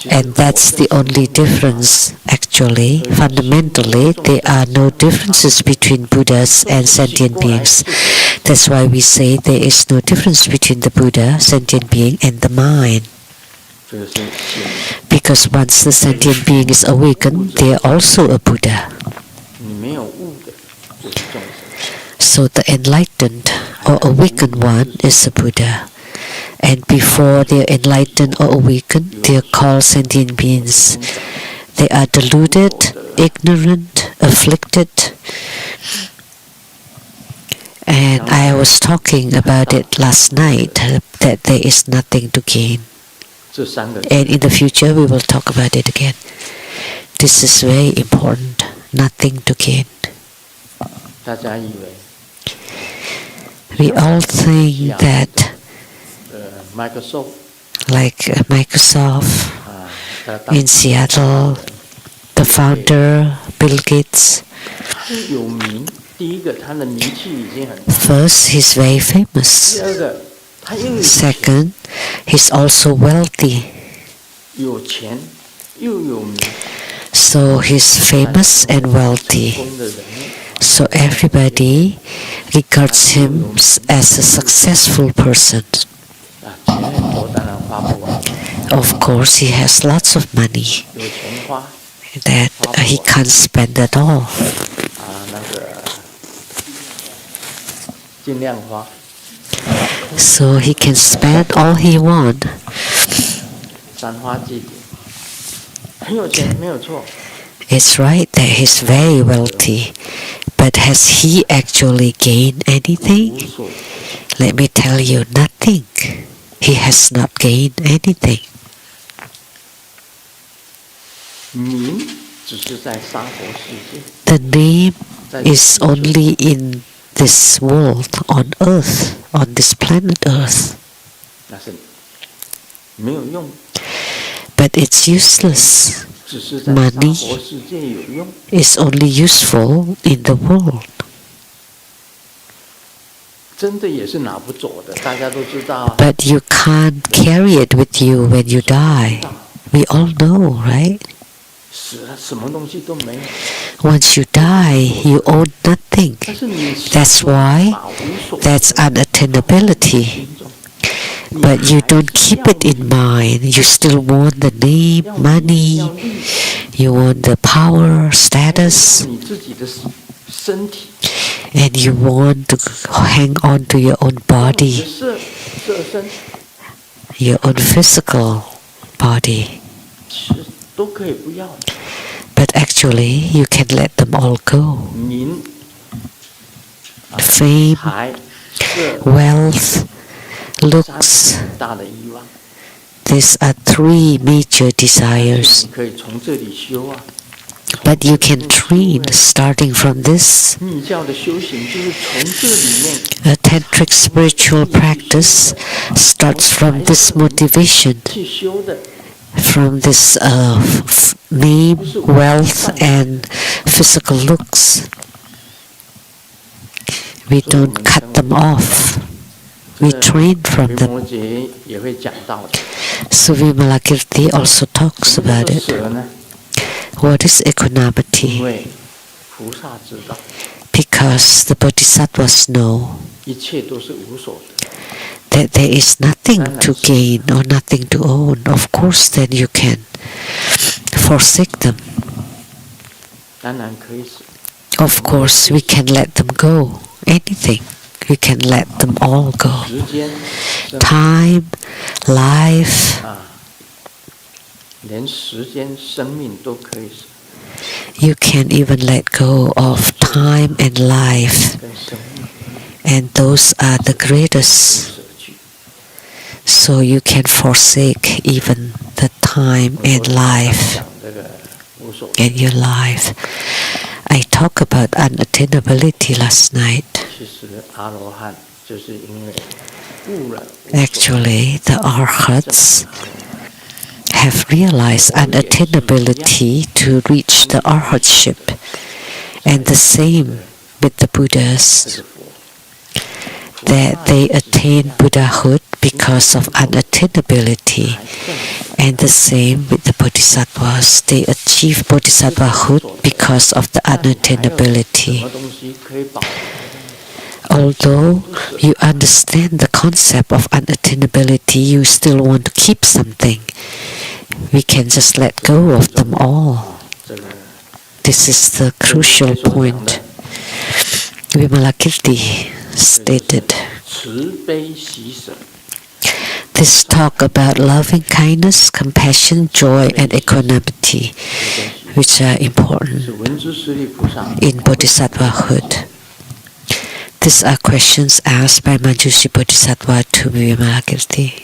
And that's the only difference. Actually, fundamentally, there are no differences between Buddhas and sentient beings. That's why we say there is no difference between the Buddha, sentient being, and the mind. 这个是醒。 Because once the sentient being is awakened, they are also a Buddha. 你没有悟的，就是众生。 So the enlightened or awakened one is a Buddha. And before they are enlightened or awakened, they are called sentient beings. They are deluded, ignorant, afflicted. And I was talking about it last night, that there is nothing to gain. 这三个 And in the future, we will talk about it again. This is very important. Nothing to gain. 大家以为 We all think that, Microsoft like Microsoft 他当 in Seattle, the founder, Bill Gates, 他有名，第一个他的名气已经很大， first, he's very 第 famous. 二个他又有 Second, he's also wealthy. 有钱又有名， So he's famous and 成 wealthy. 功的人物， So everybody regards him as a successful person. 钱很多，当然花不完， Of course, he has lots of money 有钱花 that he can't spend at all. 那个尽量花， So he can spend all he wants. 三花季节，很有钱没有错， It's right that he's very wealthy. But has he actually gained 无 anything? 所谓。 Let me tell you, nothing. He has not gained anything. 名只是在娑婆世界， The name 在 is only in this world, on earth, on this planet earth. 那是没有用， But it's useless. 只是在 Money 娑婆世界有用。 It's only useful in the world. 真的也是拿不走的，大家都知道啊。 But you can't carry it with you when you die. We all know, right? 死了什么东西都没有， Once you die, you own nothing. 但是你 That's why 把无所 that's unattainability. 心中， But you don't keep it in mind. You still want the name, 要 money. 利， You want the power, status. 你自己的身体， And you want to hang on to your own 你的 body, 色身， your own physical body. 其实都可以不要的。 But actually, you can let them all go. 名、 Fame, 财、色、 wealth, 三 looks. 很大的欲望， These are three major desires. 你可以从这里修啊。 But you can train starting from this. 密教的修行就是从这里面 A tantric spiritual practice starts from this motivation, 去修的， from this name, wealth, and physical looks. We don't cut them off. We train from 维 them. 摩诘也会讲到的。 So Vimalakirti also talks 什么 about 叫 it. 蛇呢？ What is equanimity? 因为菩萨知道， Because the bodhisattvas know 一切都是无所得。 that there is nothing to gain or nothing to own. Of course, then you can forsake them. 当然可以使 Of course, we can let them go. Anything. We can let them all go. 时间、Time, life, 连时间、生命都可以使 you can even let go of time and life. 跟生命 And those are the greatest. 舍去。 So you can forsake even the time and life 讲这个无所得， in your life. I talked about unattainability last night. 其实阿罗汉就是因为悟了无所得 Actually, the arhats have realized unattainability to reach the arhatship. And the same with the 这 Buddhas, 是佛。 that they attain Buddhahood because of unattainability. And the same with the Bodhisattvas, they achieve Bodhisattvahood because of the 什 unattainability. 么东西可以保？ Although you understand the concept of unattainability, you still want to keep something. We can just let go of them all. 这个 This is the crucial point. Vimalakirti stated. 慈悲喜舍， This talk about loving kindness, compassion, joy, and equanimity, which are 是 important 文殊师利菩萨 in Bodhisattvahood. These are questions asked by Manjushri Bodhisattva to Vimalakirti.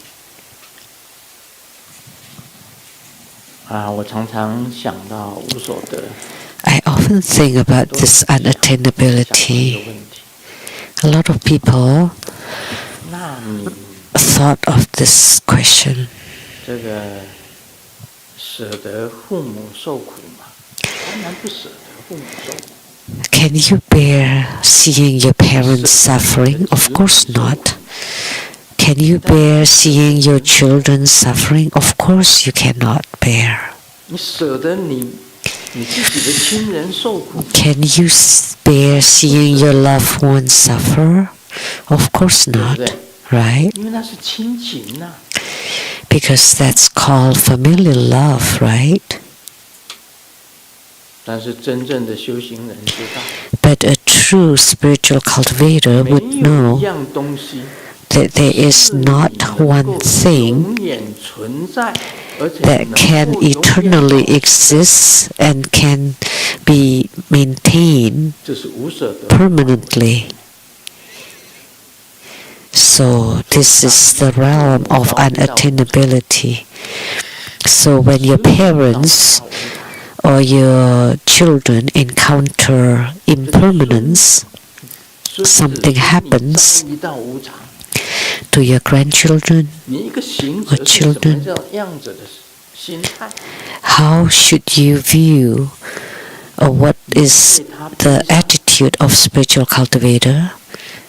我常常想到无所得， I often think about 都 this 想这个 unattainability. 问题。 A lot of people 那你 thought of this question. 这个舍得父母受苦吗？当然不舍得父母受苦。 Can you bear seeing your parents suffering? Of course not. Can you bear seeing your children suffering? Of course you cannot bear. 你舍得你自己的亲人受苦？ Can you bear seeing your loved ones suffer? Of course not, right? 因为那是亲情呐、 Because that's called familial love, right? 但是真正的修行人知道， But a true spiritual cultivator 没 would 有一 know 样东西 that there is not 是能 one 够 thing 永远存在，而且 that 能 can 够永远 eternally exist and can be maintained 这是无舍得。 permanently. So this is the realm of unattainability. So when your parents or your children encounter impermanence, something happens 一到无常， to your grandchildren 你一个行者 or 是什么 children, 叫样子的心态？ how should you view or what is the attitude of spiritual cultivator?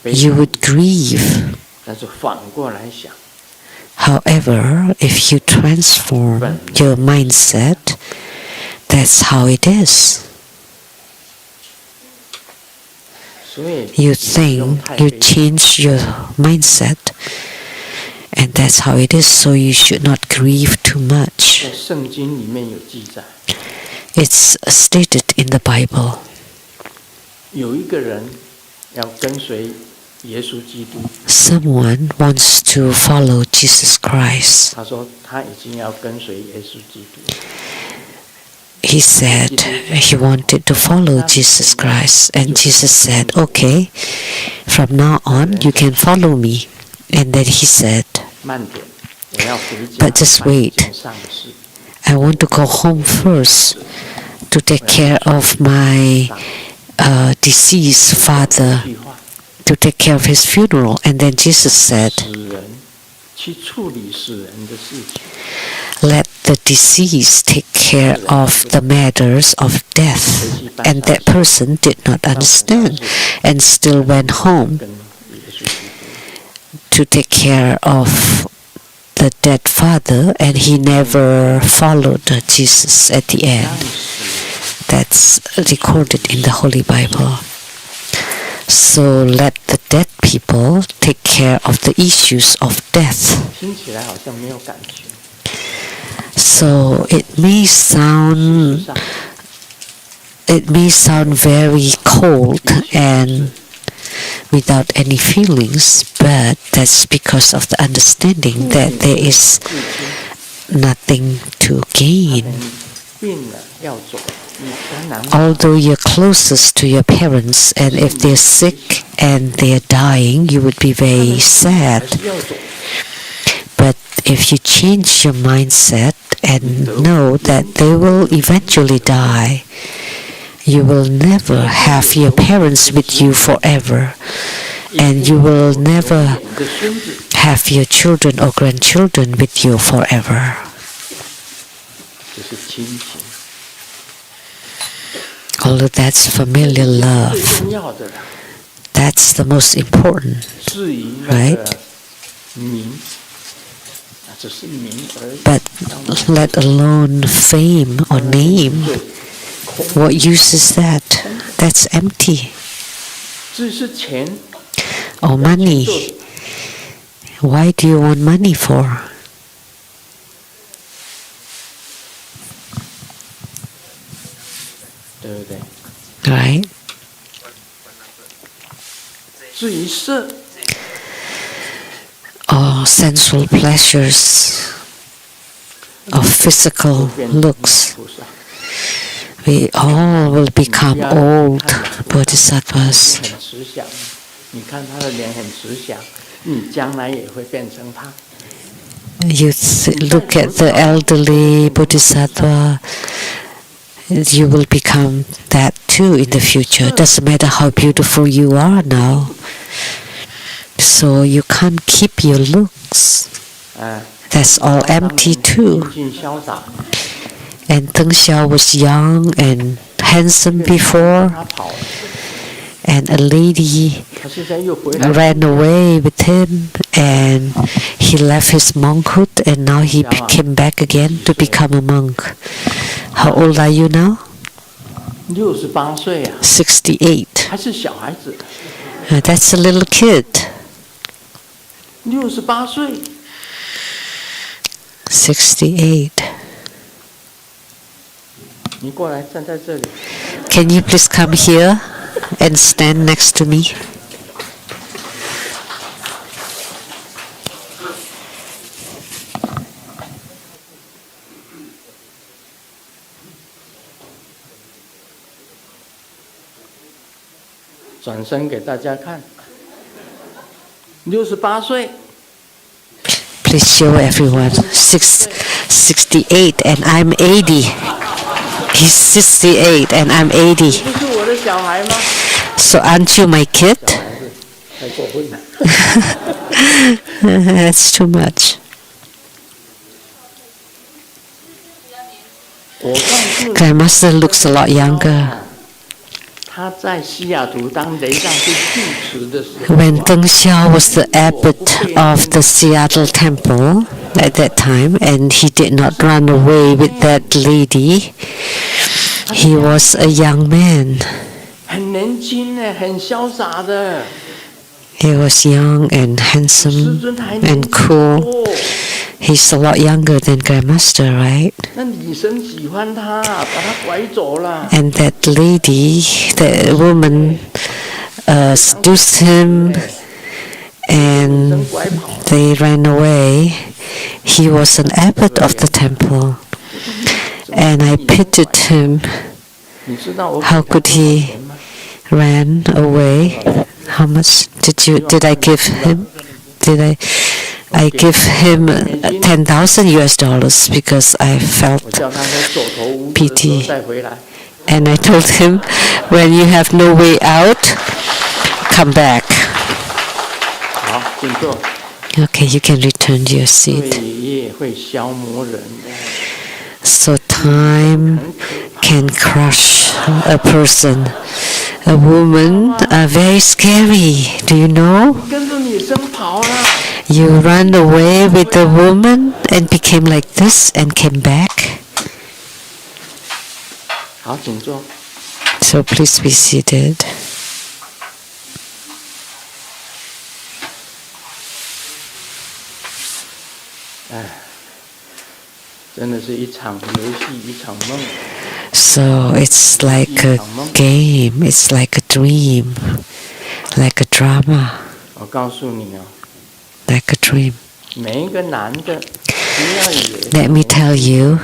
You would grieve. 但是反过来想， However, if you transform your mindset, that's how it is. 所以 You 不用 think, 太 you 悲 change your mindset, and that's how it is, so you should not grieve too much. 在圣经里面有记载， It's stated in the Bible. 有一个人要跟随耶稣基督， Someone wants to follow Jesus Christ. 他说他已经要跟随耶稣基督。 He said he wanted to follow Jesus Christ, and Jesus said, okay, from now on you can follow me. And then he said, 慢点，我要回家 But just 办一 wait. 件丧事。 I want to go home first to take care of my deceased father, 计划 to take care of his funeral. And then Jesus said, 死人去处理死人的事情， let the deceased take care of the matters of death. And that person did not understand and still went home 跟耶稣基督 to take care of the dead father, and he never followed Jesus at the end. That's recorded in the Holy Bible. So let the dead people take care of the issues of death. So it may sound very cold and without any feelings, but that's because of the understanding that there is nothing to gain. Although you're closest to your parents, and if they're sick and they're dying, you would be very sad. But if you change your mindset and know that they will eventually die, you will never have your parents with you forever, and you will never have your children or grandchildren with you forever. Although that's familiar love, that's the most important, right? But let alone fame or name, what use is that? That's empty. Or money. Why do you want money for? Right? Or sensual pleasures of physical looks. We all will become old bodhisattvas. You look at the elderly bodhisattva, you will become that too in the future. Doesn't matter how beautiful you are now. So you can't keep your looks. That's all empty too. And Deng Xiao was young and handsome before, and a lady ran away with him, and he left his monkhood, and now he came back again to become a monk. How old are you now? 68. That's a little kid. 68. Can you please come here and stand next to me? Please show everyone. 68 and I'm 80. He's 68 and I'm 80. So aren't you my kid? That's too much. Grandmaster looks a lot younger. When Deng Xiao was the abbot of the Seattle temple at that time, and he did not run away with that lady, he was a young man. He was young and handsome and cool. He's a lot younger than Grandmaster, right? And that lady, the woman, seduced him, and they ran away. He was an abbot of the temple, and I pitied him. How could he run away? How much did I give him? I give him $10,000 because I felt pity. And I told him, when you have no way out, come back. Okay, you can return to your seat. So time can crush a person. A woman are very scary, do you know? You ran away with the woman and became like this and came back. 好，请坐。 So please be seated. 真的是一场游戏，一场梦。 So it's like a game, it's like a dream, like a drama, 我告诉你哦， like a dream. 每一个男的，不要以为 Let me tell you,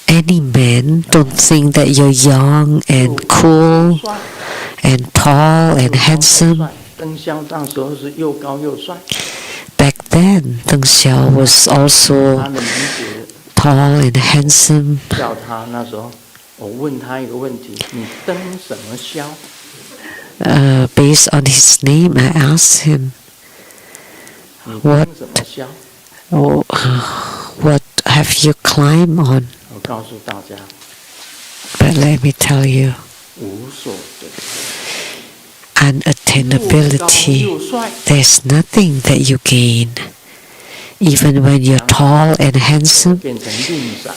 any man don't think that you're young and cool and tall and handsome. 邓肖那时候是又高又帅， Back then, Deng Xiao was 他 also 的名字 tall and handsome. 叫他那时候，我问他一个问题：你登什么肖？ Based on his name, I asked him, 你登什么肖？ oh, what have you climbed on? 我告诉大家， But let me tell you, 无所得。 unattainability, 又帅， there's nothing that you gain. Even when you're tall and handsome, 变成令长，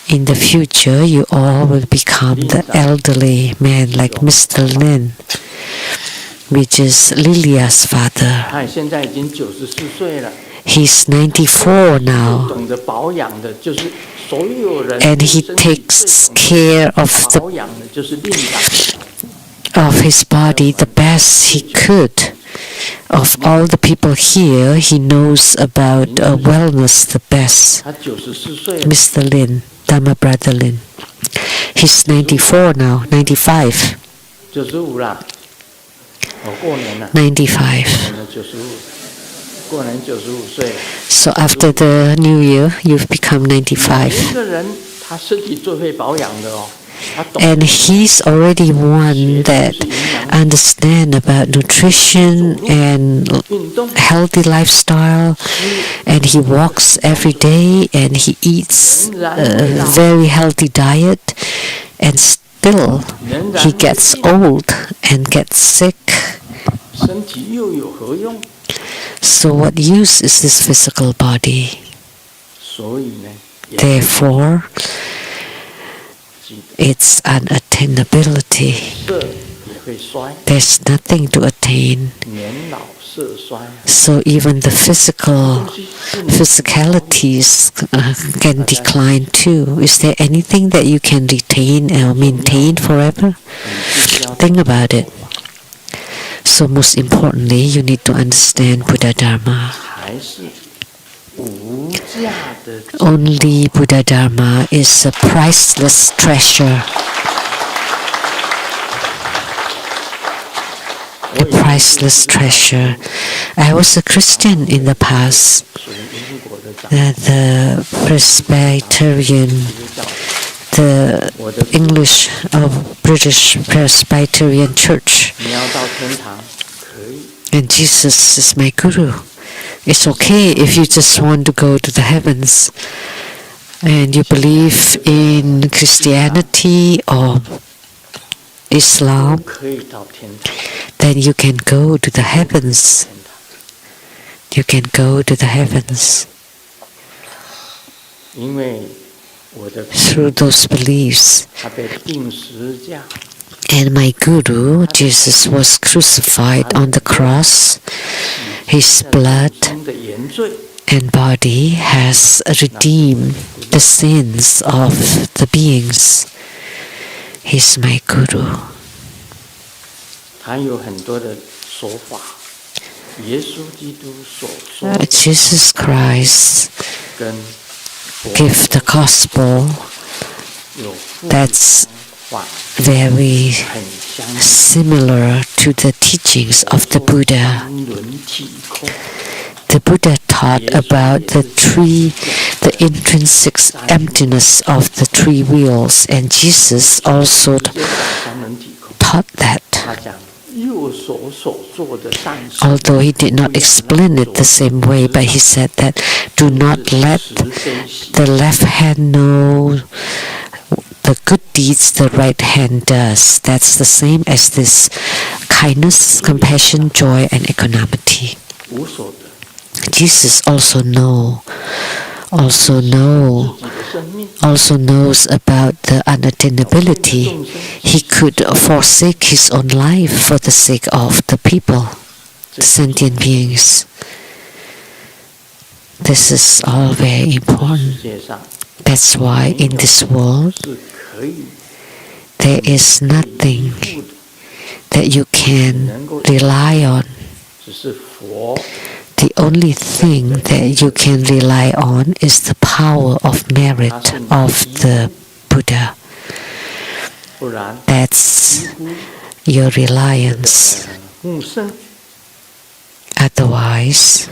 in the future you all will become the elderly man like Mr. Lin, which is Lilia's father. 他现在已经94岁了。 He's 94 不 now, 懂得保养的，就是所有人 and he 身体 takes 最 care of 保养的就是令长。 of his body the best he could. Of all the people here, he knows about wellness the best. 他94岁了， Mr. Lin, Dharma brother Lin. He's 94 now, 95, 95啦。过年了， 95. 过年95岁。 So after the new year, you've become 每 95. 一个人他身体最会保养的哦，他懂 And he's already one that understands about nutrition and 运动， healthy lifestyle, and he walks every day and he eats a very healthy diet, and still 仍然 he gets old and gets sick. 身体又有何用？ So what use is this physical body? 所以呢，也 Therefore, 记得 it's unattainability. 色也会衰， There's nothing to attain. 年老色衰啊。 So even the physicalities can decline too. Is there anything that you can retain or maintain forever? Think about it. So most importantly, you need to understand Buddha Dharma. 还是无价的 Only Buddha Dharma is a priceless treasure. A priceless treasure. I was a Christian in the past. 属于英国的长 The Presbyterian, the English or British Presbyterian Church, 你要到天堂可以， and Jesus is my guru. It's okay if you just want to go to the heavens and you believe in Christianity or Islam, 可以到天堂。 then you can go to the heavens. You can go to the heavens 因为我的 through those beliefs. 他被钉十字架， And my guru, Jesus, was crucified on the cross. His blood 生的原罪， and body has redeemed the sins of the beings. He's my guru. 他有很多的说法。耶稣基督所说 Jesus Christ 跟 gave the gospel 有互 that's 话 very 很相似， similar to the teachings of the Buddha. 三轮体空， The Buddha taught about the intrinsic emptiness of the three wheels, and Jesus also 三轮体空。 taught that. 他讲右手所做的善事， Although he did not explain it the same way, but he said that do not let 慈悲喜 the left hand know the good deeds the right hand does. That's the same as this kindness, compassion, joy, and equanimity. 无所得。Jesus also knows about the unattainability. He could forsake his own life for the sake of the people, the sentient beings. This is all very important. That's why in this world there is nothing that you can rely on. The only thing that you can rely on is the power of merit of the Buddha. That's your reliance. Otherwise,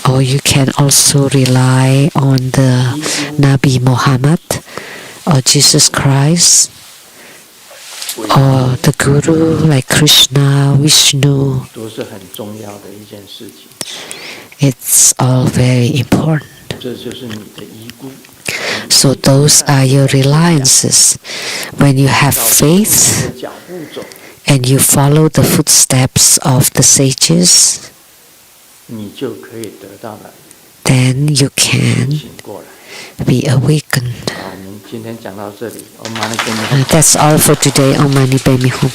or you can also rely on the Nabi Muhammad or Jesus Christ or the Guru like Krishna, Vishnu. It's all very important. So those are your reliances. When you have faith and you follow the footsteps of the sages, then you can be awakened. That's all for today. Om Mani Padme Hum.